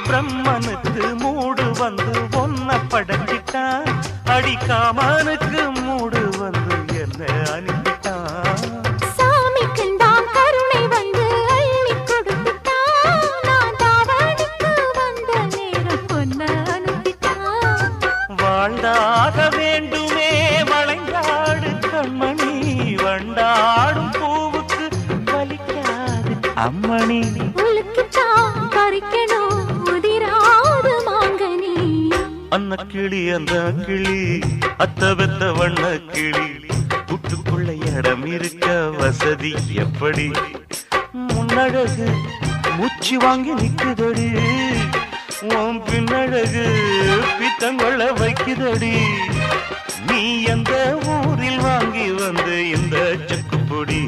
பிரம்மனுக்கு மூடு வந்து ஒன்ன படைச்சிட்டான், அடிக்காமனுக்கு மூடு வந்து என்ன அனுப்பிட்டான். சாமிக்கும் தான் கருணை வந்து அள்ளி கொடுத்துட்டான், நான் தாவணிக்கு வந்த நேரம் பொன்ன அனுப்பிட்டான். வாழ்ந்தாக வேண்டுமே வளைந்தாடு கண்மணி, வண்டாடும் பூவுக்கு வலிக்காது அம்மணி. உலுக்குத்தான் பறிக்கணும் உதிராது மாங்கனி. அன்ன கிளி அந்த கிளி அத்த பெத்த வண்ண கிளி, கூட்டுக்குள்ள இடம் இருக்க வசதி எப்படி? முன்னழகு மூச்சு வாங்கி நிக்குதடி, உன் பின்னழகு பித்தங்கொள்ள வைக்குதடி. நீ எந்த ஊரில் வாங்கி வந்து இந்த செக்குப்பொடி?